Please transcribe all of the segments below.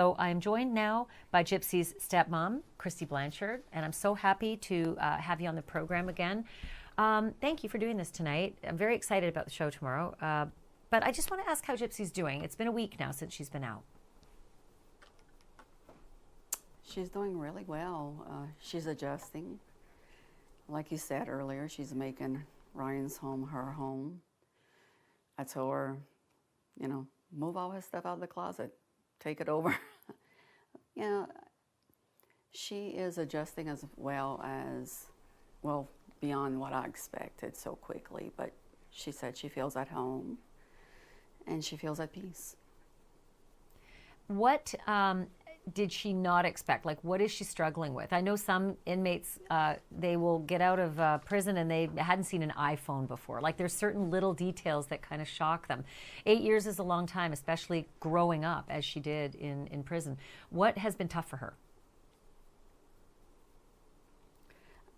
So I'm joined now by Gypsy's stepmom, Kristy Blanchard, and I'm so happy to have you on the program again. Thank you for doing this tonight. I'm very excited about the show tomorrow, but I just want to ask how Gypsy's doing. It's been a week now since she's been out. She's doing really well. She's adjusting. Like you said earlier, she's making Ryan's home her home. I told her, move all his stuff out of the closet. Take it over. She is adjusting as well beyond what I expected so quickly. But she said she feels at home and she feels at peace. What did she not expect? Like, what is she struggling with? I know some inmates, they will get out of prison and they hadn't seen an iPhone before. Like, there's certain little details that kind of shock them. 8 years is a long time, especially growing up as she did in prison. What has been tough for her?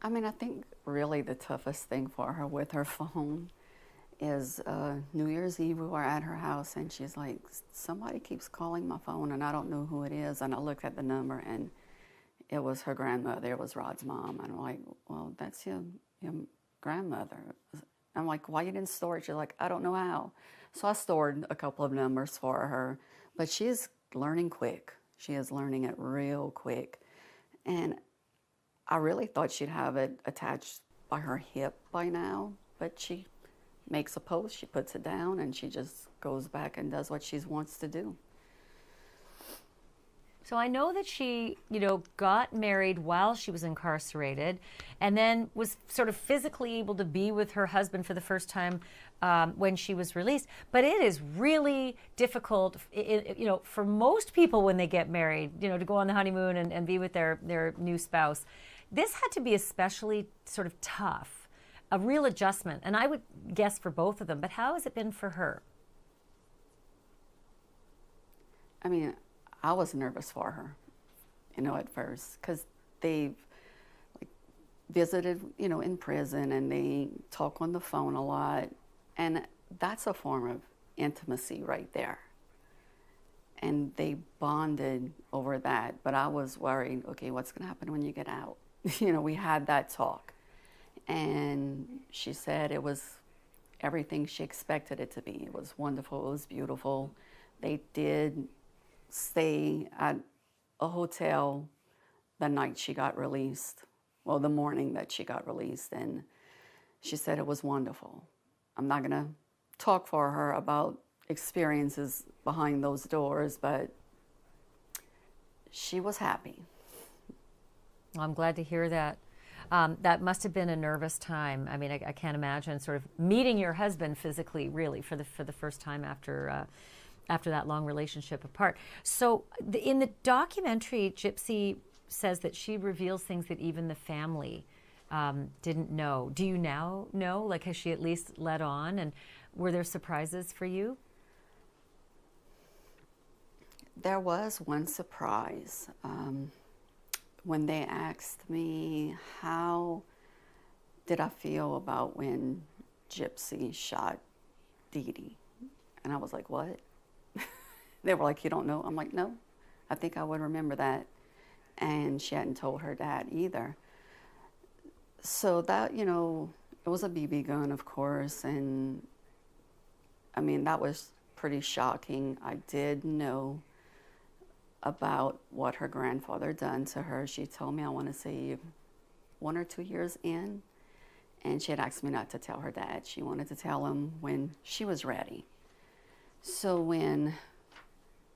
I think really the toughest thing for her with her phone is New Year's Eve, we were at her house and she's like, somebody keeps calling my phone and I don't know who it is. And I looked at the number and it was her grandmother. It was Rod's mom. And I'm like, well, that's your grandmother. I'm like, why you didn't store it? She's like, I don't know how. So I stored a couple of numbers for her, but she's learning quick. She is learning it real quick. And I really thought she'd have it attached by her hip by now, but she makes a post, she puts it down, and she just goes back and does what she wants to do. So I know that she, got married while she was incarcerated and then was sort of physically able to be with her husband for the first time when she was released. But it is really difficult, for most people when they get married, to go on the honeymoon and be with their new spouse. This had to be especially sort of tough. A real adjustment, and I would guess for both of them, but how has it been for her? I was nervous for her, at first, because they've visited, in prison, and they talk on the phone a lot, and that's a form of intimacy right there. And they bonded over that, but I was worried, okay, what's going to happen when you get out? We had that talk. And she said it was everything she expected it to be. It was wonderful. It was beautiful. They did stay at a hotel the night she got released. Well, the morning that she got released. And she said it was wonderful. I'm not going to talk for her about experiences behind those doors, but she was happy. Well, I'm glad to hear that. That must have been a nervous time. I can't imagine sort of meeting your husband physically, really, for the first time after that long relationship apart. So in the documentary, Gypsy says that she reveals things that even the family didn't know. Do you now know? Like, has she at least let on? And were there surprises for you? There was one surprise. When they asked me how did I feel about when Gypsy shot Dee Dee, and I was like, what? They were like, you don't know? I'm like, no, I think I would remember that. And she hadn't told her dad either. So that, it was a BB gun, of course, and that was pretty shocking. I did know about what her grandfather done to her. She told me, I want to say 1 or 2 years in, and she had asked me not to tell her dad. She wanted to tell him when she was ready. So when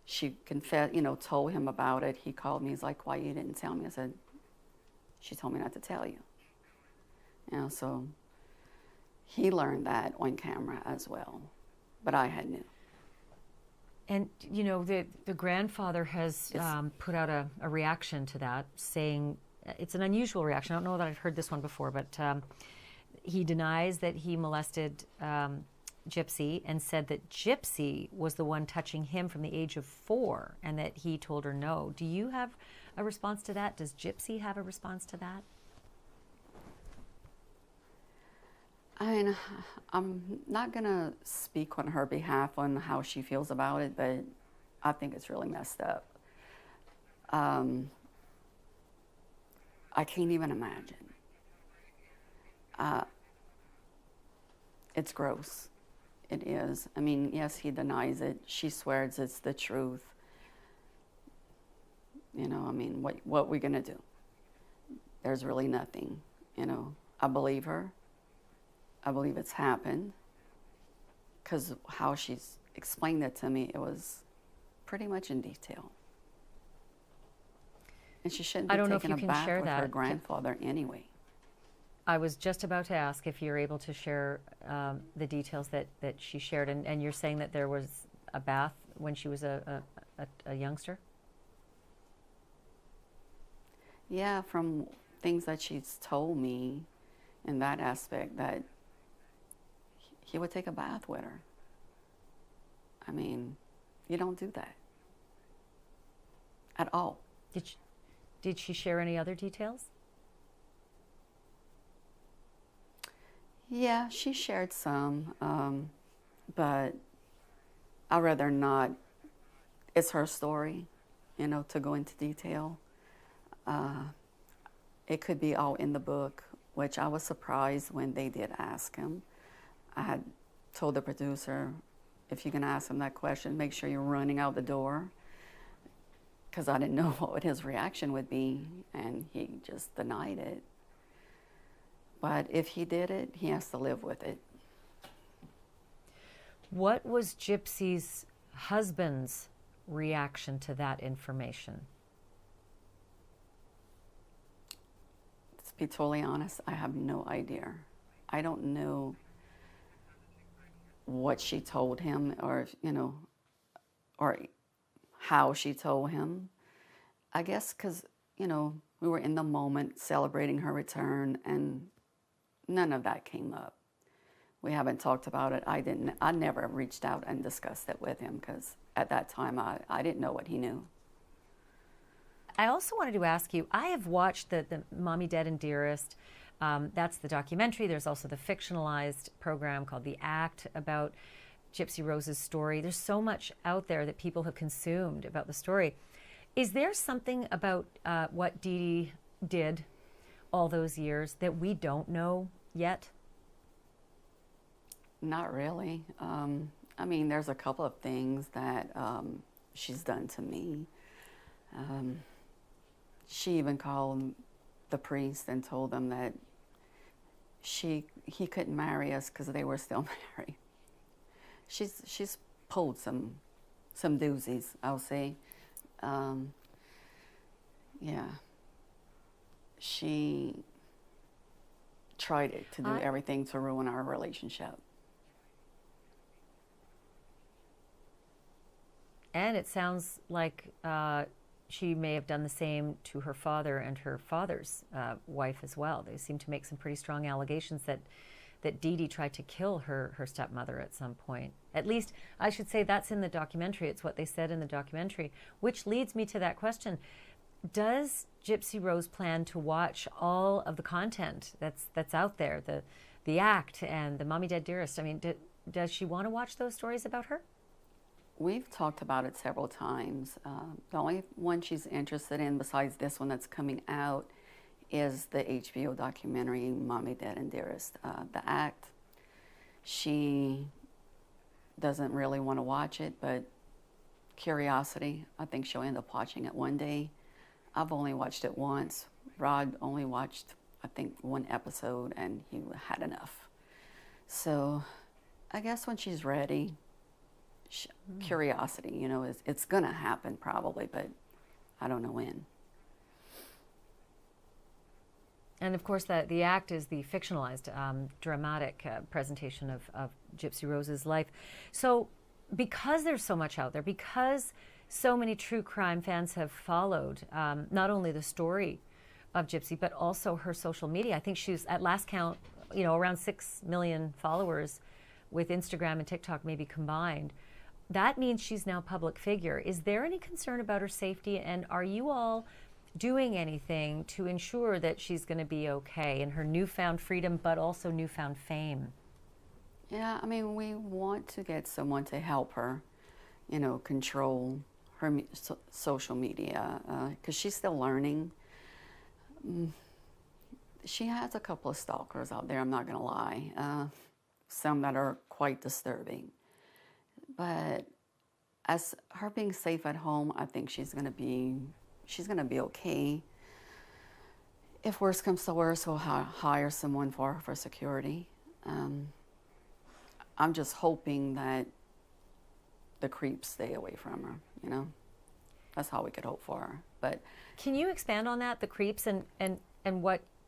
she told him about it, he called me. He's like, why you didn't tell me? I said, she told me not to tell you. So he learned that on camera as well, but I had knew. And, the grandfather has put out a reaction to that, saying it's an unusual reaction. I don't know that I've heard this one before, but he denies that he molested Gypsy and said that Gypsy was the one touching him from the age of 4 and that he told her no. Do you have a response to that? Does Gypsy have a response to that? I'm not going to speak on her behalf on how she feels about it, but I think it's really messed up. I can't even imagine. It's gross. It is. I mean, yes, he denies it. She swears it's the truth. You know, I mean, what we gonna do? There's really nothing. You know, I believe her. I believe it's happened. Because how she's explained it to me, it was pretty much in detail. And she shouldn't be taking a bath with her grandfather anyway. I was just about to ask if you're able to share the details that she shared. And you're saying that there was a bath when she was a youngster? Yeah, from things that she's told me in that aspect, that he would take a bath with her. I mean, you don't do that at all. Did she share any other details? Yeah, she shared some, but I'd rather not. It's her story, you know, to go into detail. It could be all in the book, which I was surprised when they did ask him. I had told the producer, if you're going to ask him that question, make sure you're running out the door, because I didn't know what his reaction would be, and he just denied it. But if he did it, he has to live with it. What was Gypsy's husband's reaction to that information? To be totally honest, I have no idea. I don't know what she told him, or, you know, or how she told him. I guess because, you know, we were in the moment celebrating her return, and none of that came up. We haven't talked about it. I never reached out and discussed it with him, because at that time I didn't know what he knew. I also wanted to ask you, I have watched the Mommy, Dead, and Dearest. That's the documentary. There's also the fictionalized program called The Act about Gypsy Rose's story. There's so much out there that people have consumed about the story. Is there something about what Dee Dee did all those years that we don't know yet? Not really. I mean, there's a couple of things that she's done to me. She even called the priest and told them that he couldn't marry us because they were still married. She's pulled some doozies, I'll say. Yeah. She tried to do everything to ruin our relationship. And it sounds like she may have done the same to her father and her father's wife as well. They seem to make some pretty strong allegations that Dee Dee tried to kill her stepmother at some point. At least, I should say, that's in the documentary. It's what they said in the documentary, which leads me to that question. Does Gypsy Rose plan to watch all of the content that's out there, the Act and the Mommy, Dead, Dearest? I mean, does she want to watch those stories about her? We've talked about it several times. The only one she's interested in, besides this one that's coming out, is the HBO documentary, Mommy, Dead, and Dearest. The Act, she doesn't really want to watch it, but curiosity, I think she'll end up watching it one day. I've only watched it once. Rod only watched, I think, one episode, and he had enough. So I guess when she's ready, curiosity, you know, it's going to happen probably, but I don't know when. And of course, the Act is the fictionalized, dramatic presentation of Gypsy Rose's life. So because there's so much out there, because so many true crime fans have followed not only the story of Gypsy, but also her social media. I think she's, at last count, you know, around 6 million followers with Instagram and TikTok maybe combined. That means she's now a public figure. Is there any concern about her safety, and are you all doing anything to ensure that she's going to be okay in her newfound freedom, but also newfound fame? Yeah, I mean, we want to get someone to help her, you know, control her social media, because she's still learning. She has a couple of stalkers out there, I'm not going to lie. Some that are quite disturbing. But as her being safe at home, I think she's going to be okay. If worse comes to worse, we'll hire someone for security. I'm just hoping that the creeps stay away from her, you know? That's all we could hope for her. But can you expand on that, the creeps, and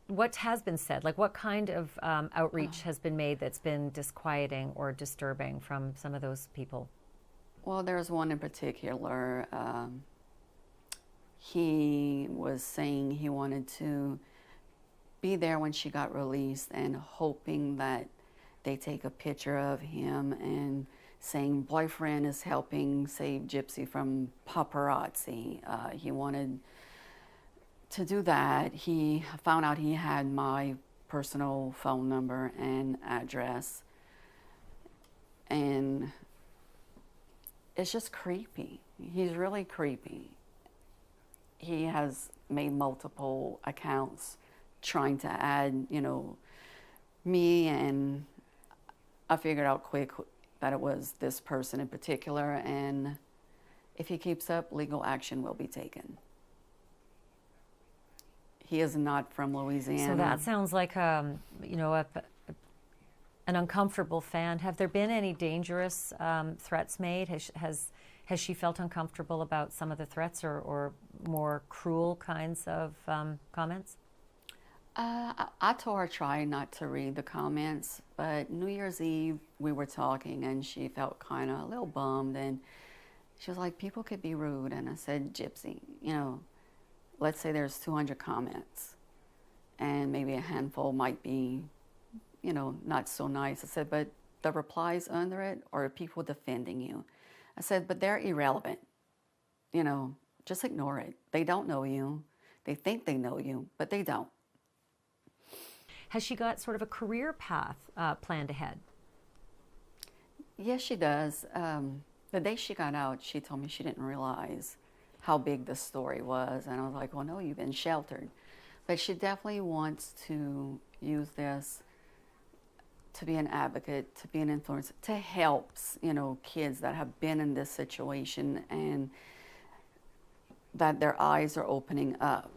what has been said? Like, what kind of outreach has been made that's been disquieting or disturbing from some of those people? Well, there's one in particular. He was saying he wanted to be there when she got released and hoping that they take a picture of him and saying boyfriend is helping save Gypsy from paparazzi. He wanted to do that. He found out he had my personal phone number and address. And it's just creepy. He's really creepy. He has made multiple accounts trying to add, you know, me, and I figured out quick that it was this person in particular, and if he keeps up, legal action will be taken. He is not from Louisiana. So that sounds like, you know, an uncomfortable fan. Have there been any dangerous threats made? Has she felt uncomfortable about some of the threats or more cruel kinds of comments? I told her try not to read the comments, but New Year's Eve we were talking and she felt kind of a little bummed, and she was like, people could be rude. And I said, Gypsy, you know, let's say there's 200 comments and maybe a handful might be, you know, not so nice. I said, but the replies under it are people defending you. I said, but they're irrelevant. You know, just ignore it. They don't know you. They think they know you, but they don't. Has she got sort of a career path planned ahead? Yes, she does. The day she got out, she told me she didn't realize how big the story was. And I was like, well, no, you've been sheltered. But she definitely wants to use this to be an advocate, to be an influencer, to help, you know, kids that have been in this situation and that their eyes are opening up.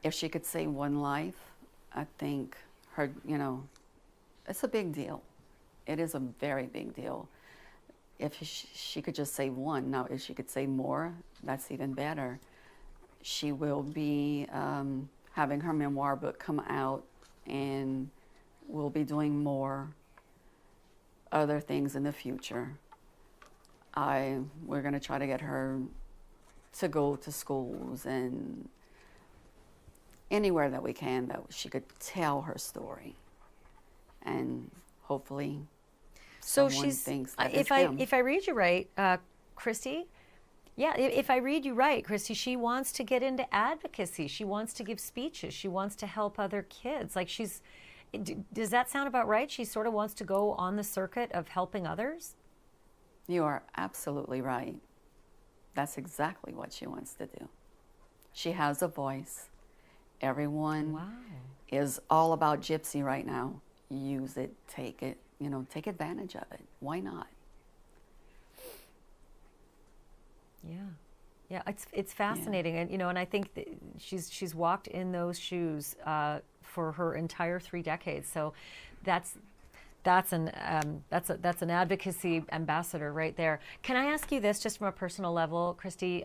If she could save one life, I think her, you know, it's a big deal. It is a very big deal. If she could just save one, now if she could save more, that's even better. She will be having her memoir book come out, and we'll be doing more other things in the future. We're going to try to get her to go to schools and anywhere that we can that she could tell her story, and hopefully so someone thinks that if I read you right, Kristy, yeah, if I read you right, Kristy, she wants to get into advocacy. She wants to give speeches. She wants to help other kids. Like, does that sound about right? She sort of wants to go on the circuit of helping others? You are absolutely right. That's exactly what she wants to do. She has a voice. Everyone is all about Gypsy right now. Use it, take it, you know, take advantage of it. Why not? Yeah, it's fascinating, and you know, and I think that she's walked in those shoes for her entire 3 decades. So that's an advocacy ambassador right there. Can I ask you this, just from a personal level, Kristy?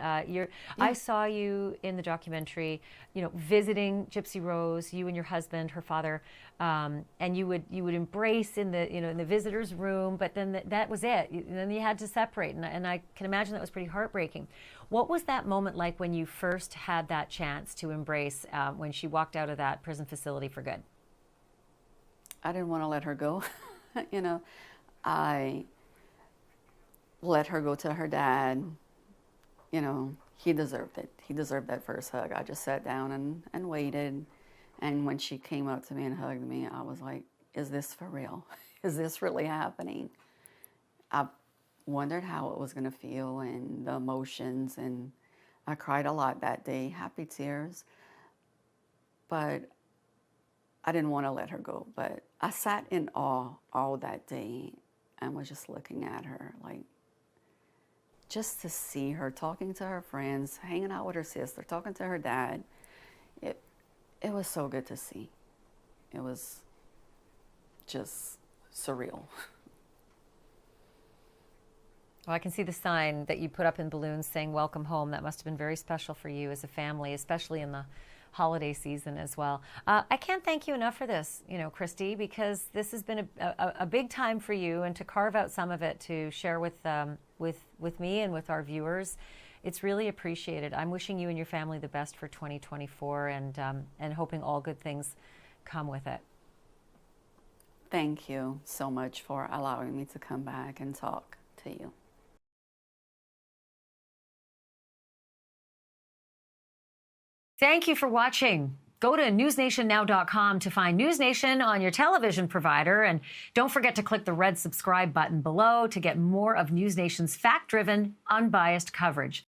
I saw you in the documentary, you know, visiting Gypsy Rose, you and your husband, her father, and you would embrace in the visitors' room, but then that was it. Then you had to separate, and I can imagine that was pretty heartbreaking. What was that moment like when you first had that chance to embrace when she walked out of that prison facility for good? I didn't want to let her go. You know, I let her go to her dad. You know, he deserved it. He deserved that first hug. I just sat down and waited. And when she came up to me and hugged me, I was like, is this for real? Is this really happening? wondered how it was going to feel and the emotions. And I cried a lot that day, happy tears. But I didn't want to let her go. But I sat in awe all that day and was just looking at her, like, just to see her talking to her friends, hanging out with her sister, talking to her dad. It was so good to see. It was just surreal. Well, I can see the sign that you put up in balloons saying welcome home. That must have been very special for you as a family, especially in the holiday season as well. I can't thank you enough for this, Kristy, because this has been a big time for you, and to carve out some of it to share with me and with our viewers. It's really appreciated. I'm wishing you and your family the best for 2024, and hoping all good things come with it. Thank you so much for allowing me to come back and talk to you. Thank you for watching. Go to newsnationnow.com to find NewsNation on your television provider. And don't forget to click the red subscribe button below to get more of NewsNation's fact-driven, unbiased coverage.